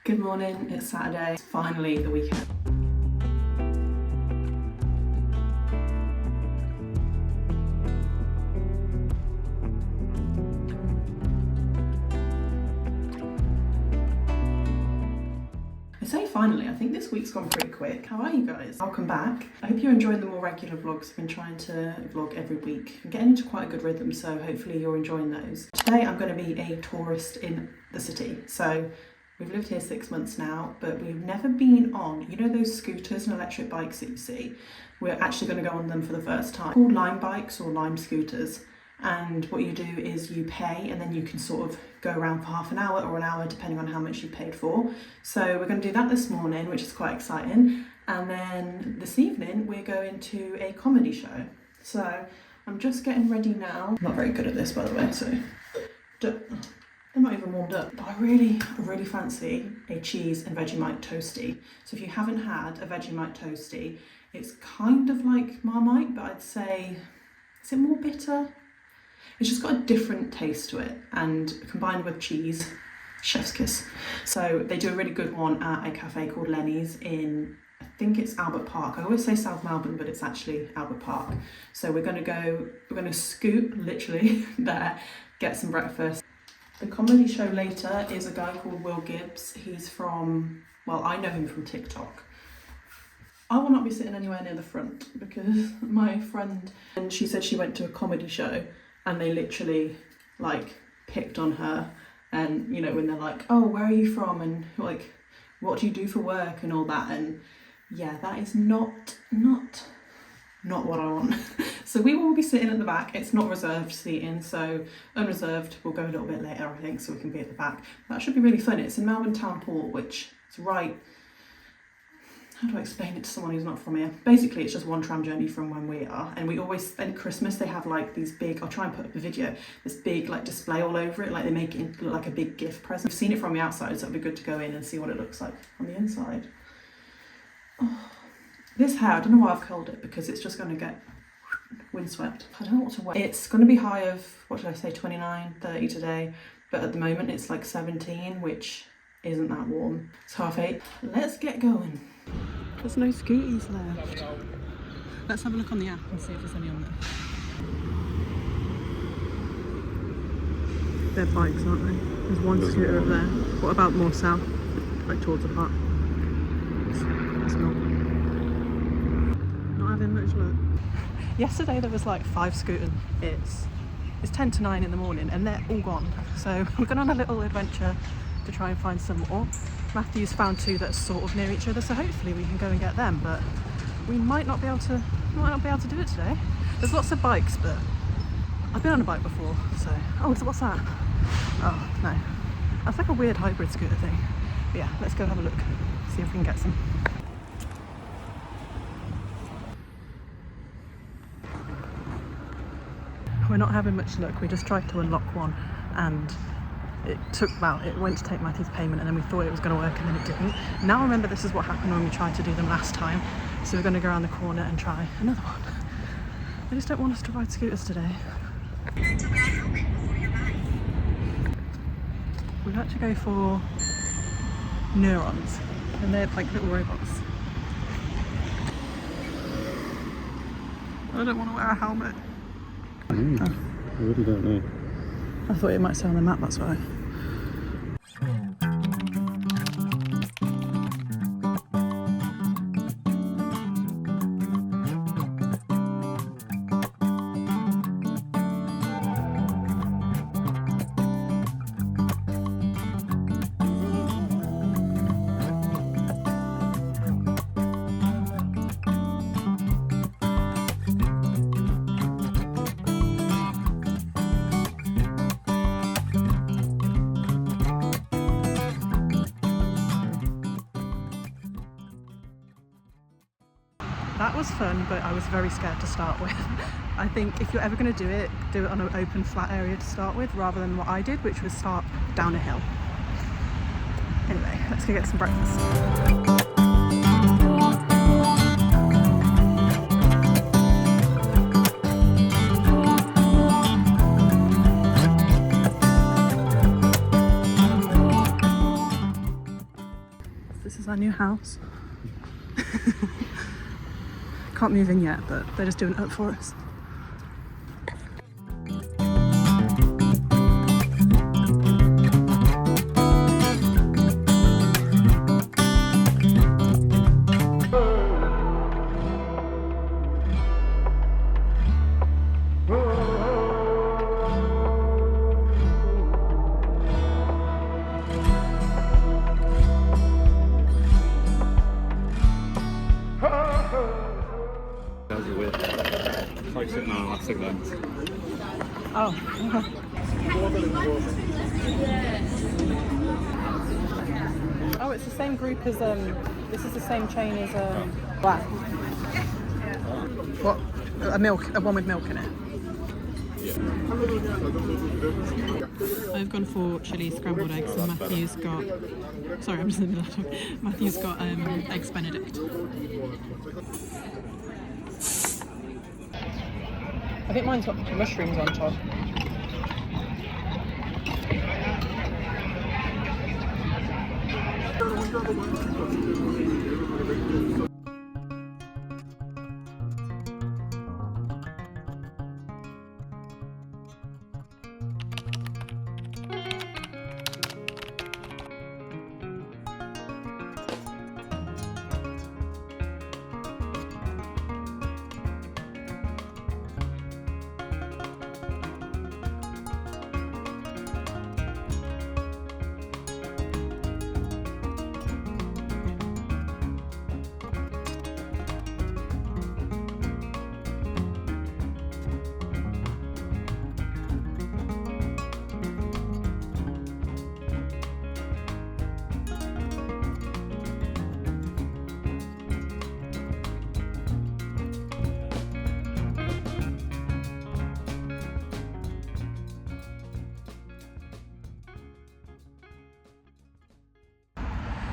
Good morning, it's Saturday, it's finally the weekend. I say finally, I think this week's gone pretty quick. How are you guys? Welcome back. I hope you're enjoying the more regular vlogs. I've been trying to vlog every week. I'm getting into quite a good rhythm, so hopefully you're enjoying those. Today I'm going to be a tourist in the city. So we've lived here 6 months now, but we've never been on, you know those scooters and electric bikes that you see? We're actually going to go on them for the first time. Called Lime bikes or Lime scooters. And what you do is you pay and then you can sort of go around for half an hour or an hour depending on how much you paid for. So we're going to do that this morning, which is quite exciting. And then this evening we're going to a comedy show. So I'm just getting ready now. I'm not very good at this, by the way, so they're not even warmed up. But I really fancy a cheese and Vegemite toasty. So if you haven't had a Vegemite toasty, it's kind of like Marmite, but I'd say, is it more bitter? It's just got a different taste to it, and combined with cheese, chef's kiss. So they do a really good one at a cafe called Lenny's in, I think it's Albert Park. I always say South Melbourne, but it's actually Albert Park. So we're going to scoot literally there, get some breakfast. The comedy show later is a guy called Will Gibbs. He's from, well, I know him from TikTok. I will not be sitting anywhere near the front because my friend, and she said she went to a comedy show and they literally like picked on her, and you know when they're like, oh, where are you from, and like what do you do for work and all that, and yeah, that is not what I want. So we will be sitting at the back. It's not reserved seating, so unreserved. We'll go a little bit later, I think, so we can be at the back. That should be really fun. It's in Melbourne Town Hall, which is right, how do I explain it to someone who's not from here? Basically, it's just one tram journey from when we are. And we always, at Christmas, they have like these big, I'll try and put up a video, this big like display all over it, like they make it look like a big gift present. I've seen it from the outside, so it'd be good to go in and see what it looks like on the inside. Oh, this hair, I don't know why I've curled it, because it's just going to get windswept. I don't know what to wear. It's going to be high of, what should I say, 29, 30 today. But at the moment, it's like 17, which isn't that warm. It's 8:30. Let's get going. There's no scooties left. Let's have a look on the app and see if there's any on there. They're bikes, aren't they? There's one scooter up there. What about more south, like towards the park? It's not having much luck. Yesterday there was like 5 scooters. It's 10 to 9 in the morning and they're all gone. So we're going on a little adventure to try and find some more. Matthew's found 2 that are sort of near each other, so hopefully we can go and get them, but we might not be able to do it today. There's lots of bikes, but I've been on a bike before, so what's that? Oh no, that's like a weird hybrid scooter thing. But yeah, let's go have a look, see if we can get some. We're not having much luck. We just tried to unlock one and it went to take Matthew's payment, and then we thought it was going to work and then it didn't. Now remember, this is what happened when we tried to do them last time. So we're going to go around the corner and try another one. They just don't want us to ride scooters today. We've had to go for neurons, and they're like little robots. I don't want to wear a helmet. I really don't know. I thought it might say on the map, that's why. That was fun, but I was very scared to start with. I think if you're ever going to do it on an open flat area to start with, rather than what I did, which was start down a hill. Anyway, let's go get some breakfast. This is our new house. Can't move in yet, but they're just doing it up for us. That was weird. It's like sitting on elastic lens. Oh. Oh, it's the same group as this is the same chain as Wow. What? A one with milk in it. I've gone for chilli scrambled eggs and Matthew's got... Sorry, I'm just in the middle of talking. Matthew's got eggs Benedict. I think mine's got mushrooms on top.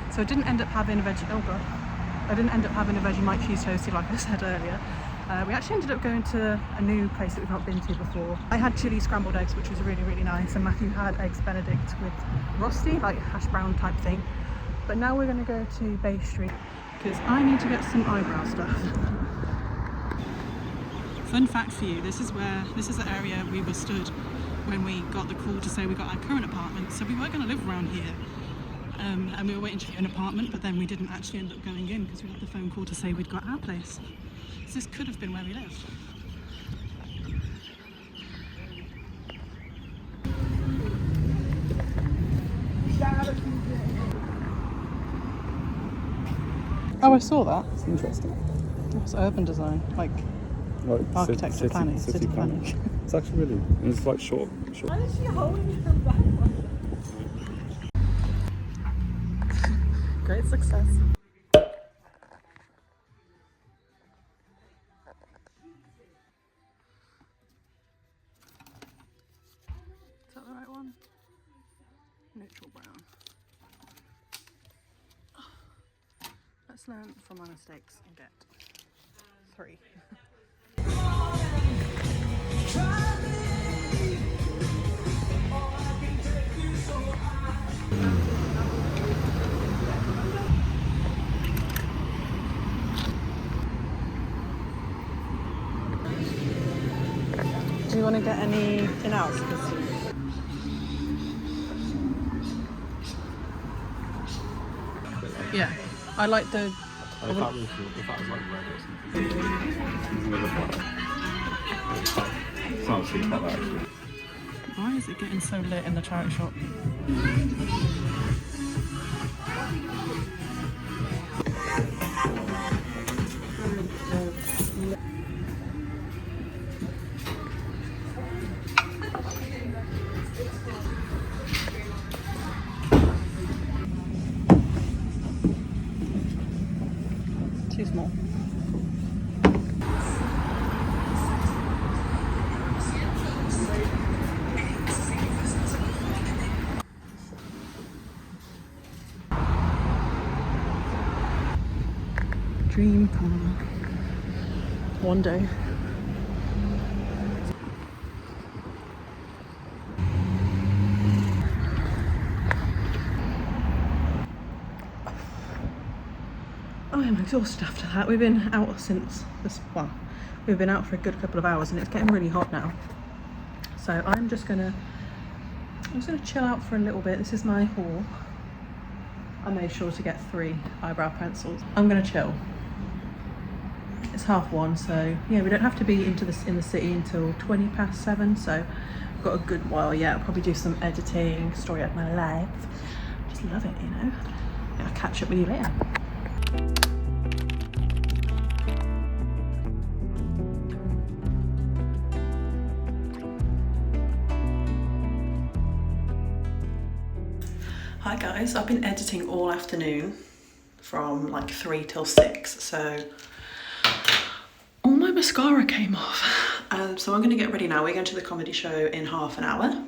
So I didn't end up having a veggie. Oh god! I didn't end up having a Vegemite cheese toastie like I said earlier. We actually ended up going to a new place that we've not been to before. I had chilli scrambled eggs, which was really, really nice, and Matthew had eggs Benedict with rosti, like hash brown type thing. But now we're going to go to Bay Street because I need to get some eyebrow stuff. Fun fact for you: this is the area we were stood when we got the call to say we got our current apartment. So we were going to live around here. And we were waiting to get an apartment, but then we didn't actually end up going in because we had the phone call to say we'd got our place. So this could have been where we lived. Oh, I saw that. It's interesting. It's urban design, like architecture planning, city planning. It's actually really, it's like short. Why is she holding her back? Great success. Is that the right one? Neutral brown. Let's learn from our mistakes and get 3. Do you want to get anything else? Yeah, I like the... If that was like red or something. It's not sweet like that actually. Why is it getting so lit in the charity shop? Too small. Dream car. One day. I am exhausted after that. We've been out since this, well, we've been out for a good couple of hours and it's getting really hot now. So I'm just gonna chill out for a little bit. This is my haul. I made sure to get 3 eyebrow pencils. I'm gonna chill. It's 1:30, so yeah, we don't have to be in the city until 7:20, so I've got a good while yet. I'll probably do some editing, story of my life. Just love it, you know. I'll catch up with you later. Hi guys, I've been editing all afternoon from like 3 till 6, so all my mascara came off. So I'm going to get ready now. We're going to the comedy show in half an hour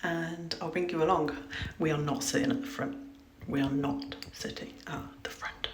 and I'll bring you along. We are not sitting at the front. We are not sitting at the front.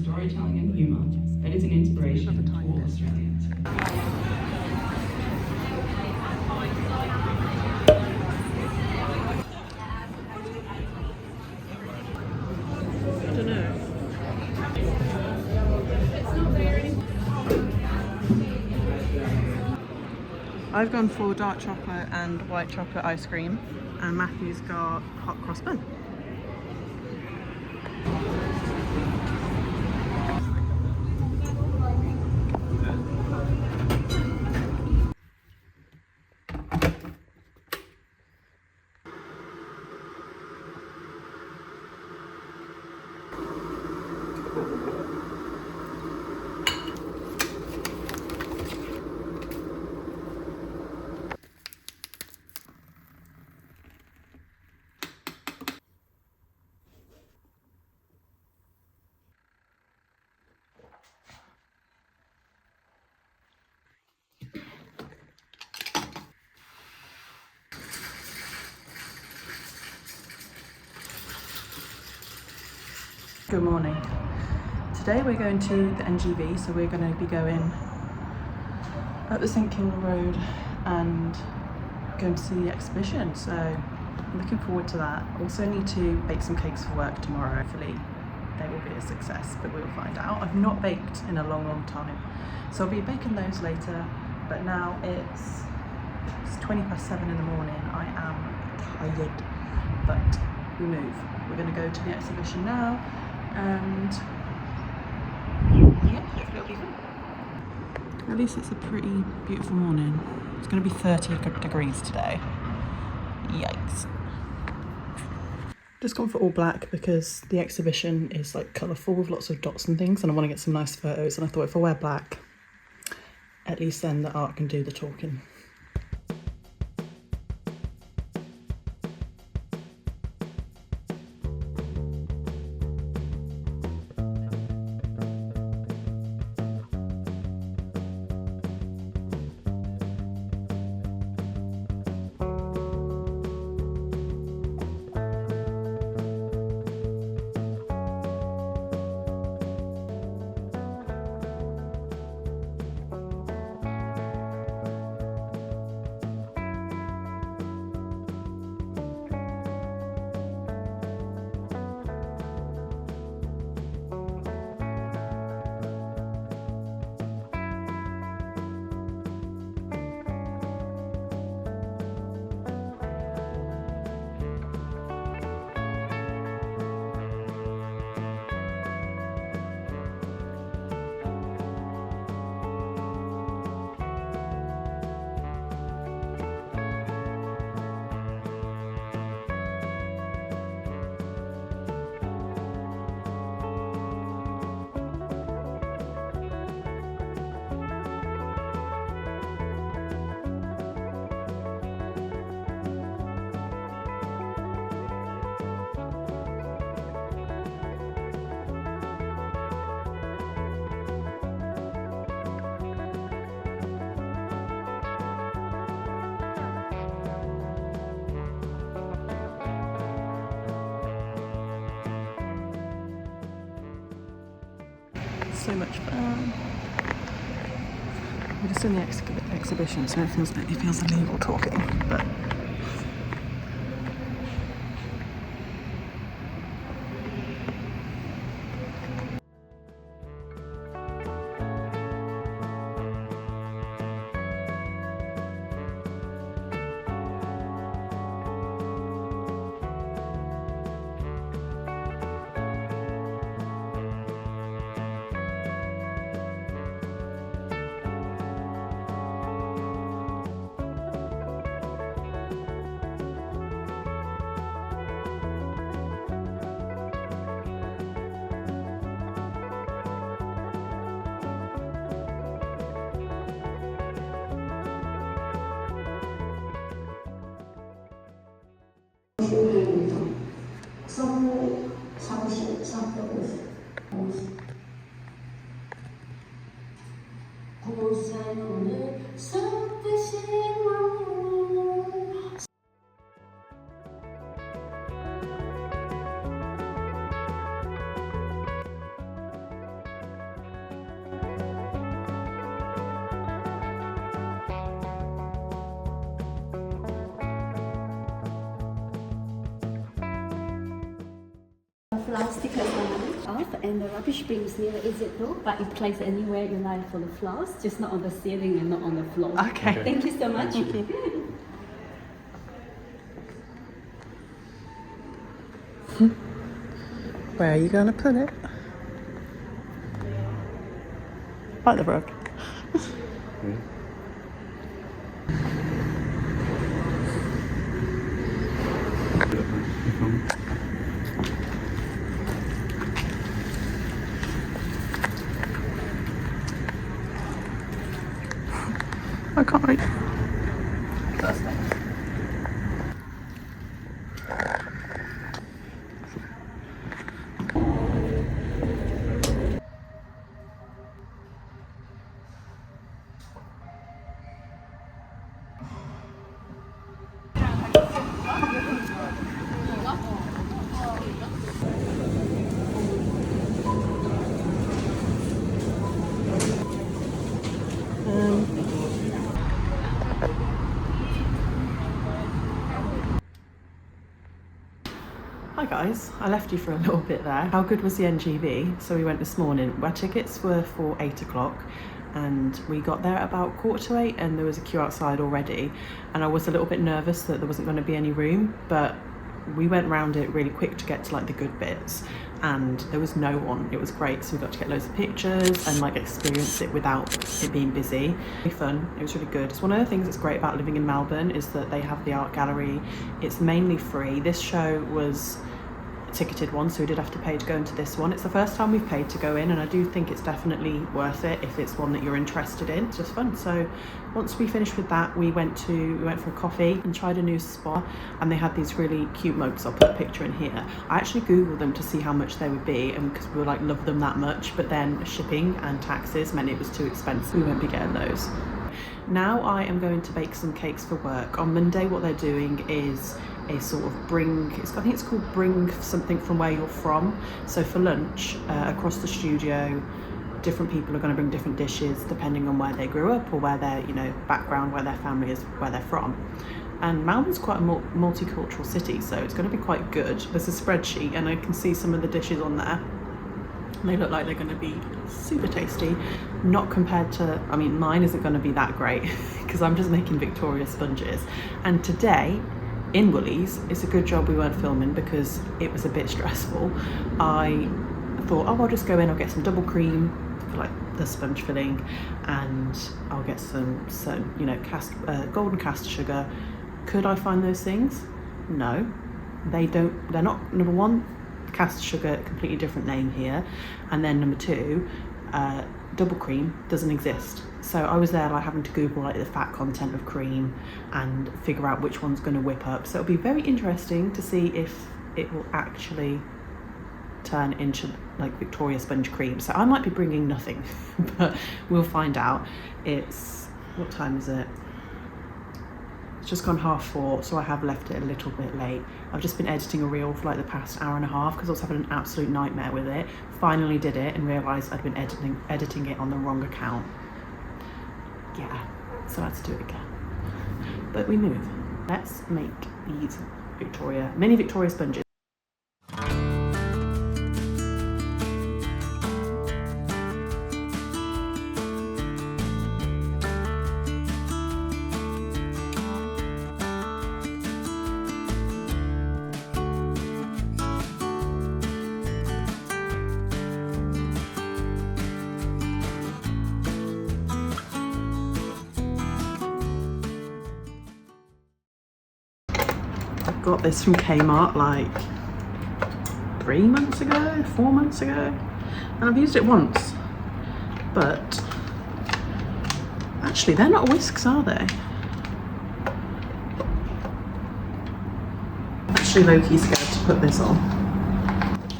Storytelling and humour that is an inspiration to all Australians. I don't know. I've gone for dark chocolate and white chocolate ice cream, and Matthew's got hot cross bun. Good morning. Today we're going to the NGV, so we're going to be going up the St Kilda Road and going to see the exhibition, so I'm looking forward to that. Also need to bake some cakes for work tomorrow. Hopefully they will be a success, but we'll find out. I've not baked in a long time, so I'll be baking those later, but now it's 7:20 in the morning. I am tired, but we move. We're going to go to the exhibition now. And yeah, hopefully it'll be fun. At least it's a pretty beautiful morning. It's going to be 30 degrees today. Yikes. Just gone for all black because the exhibition is like colourful with lots of dots and things, and I want to get some nice photos, and I thought if I wear black, at least then the art can do the talking. So much fun. We're just in the exhibition, so it feels illegal talking, but. Flower stickers off, and the rubbish bin is near the exit door, but you place it anywhere you like for the flowers, just not on the ceiling and not on the floor. Okay. Thank you so much. Thank you. Where are you going to put it? By the brook. I can't read. Hi guys, I left you for a little bit there. How good was the NGV? So we went this morning. Our tickets were for 8 o'clock and we got there at about 7:45 and there was a queue outside already, and I was a little bit nervous that there wasn't going to be any room, but we went round it really quick to get to like the good bits and there was no one. It was great, so we got to get loads of pictures and like experience it without it being busy. Really fun, it was really good. It's one of the things that's great about living in Melbourne is that they have the art gallery. It's mainly free. This show was a ticketed one, so we did have to pay to go into this one. It's the first time we've paid to go in, and I do think it's definitely worth it if it's one that you're interested in. It's just fun. So once we finished with that, we went for a coffee and tried a new spa, and they had these really cute mugs. I'll put a picture in here. I actually googled them to see how much they would be, and because we were like love them that much, but then shipping and taxes meant it was too expensive. We won't be getting those. Now I am going to bake some cakes for work. On Monday what they're doing is a sort of I think it's called bring something from where you're from. So for lunch, across the studio, different people are going to bring different dishes depending on where they grew up or where their background, where their family is, where they're from. And Melbourne's quite a multicultural city, so it's going to be quite good. There's a spreadsheet and I can see some of the dishes on there. They look like they're going to be super tasty, not compared to, I mean, mine isn't going to be that great because I'm just making Victoria sponges. And today in Woolies, it's a good job we weren't filming because it was a bit stressful. I thought, oh, I'll just go in, I'll get some double cream for like the sponge filling, and I'll get some golden caster sugar. Could I find those things? No, they're not. Number one, caster sugar, completely different name here, and then number two, double cream doesn't exist. So I was there like having to Google like the fat content of cream and figure out which one's going to whip up. So it'll be very interesting to see if it will actually turn into like Victoria sponge cream. So I might be bringing nothing, but we'll find out. It's, what time is it? It's just gone 4:30, so I have left it a little bit late. I've just been editing a reel for like the past hour and a half because I was having an absolute nightmare with it. Finally did it and realised I'd been editing it on the wrong account. Yeah, so I had to do it again. But we move. Let's make these mini Victoria sponges. Got this from Kmart like 4 months ago, and I've used it once, but actually they're not whisks, are they? Actually low-key scared to put this on.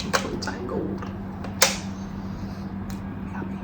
It's all tangled. Yummy.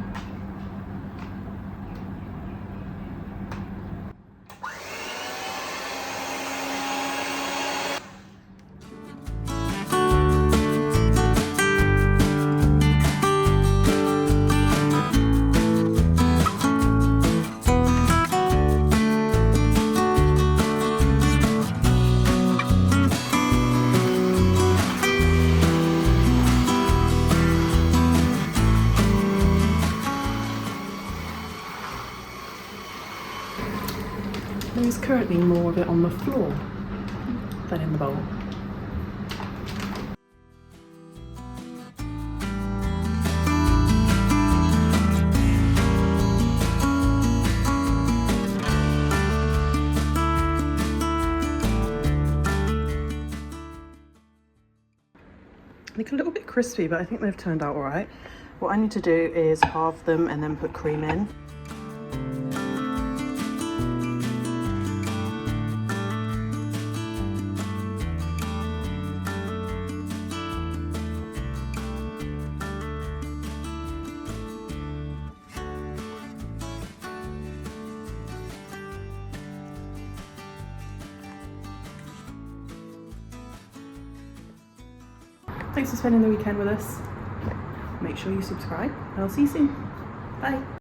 There's currently more of it on the floor than in the bowl. They look a little bit crispy, but I think they've turned out all right. What I need to do is halve them and then put cream in. Thanks for spending the weekend with us. Make sure you subscribe and I'll see you soon. Bye.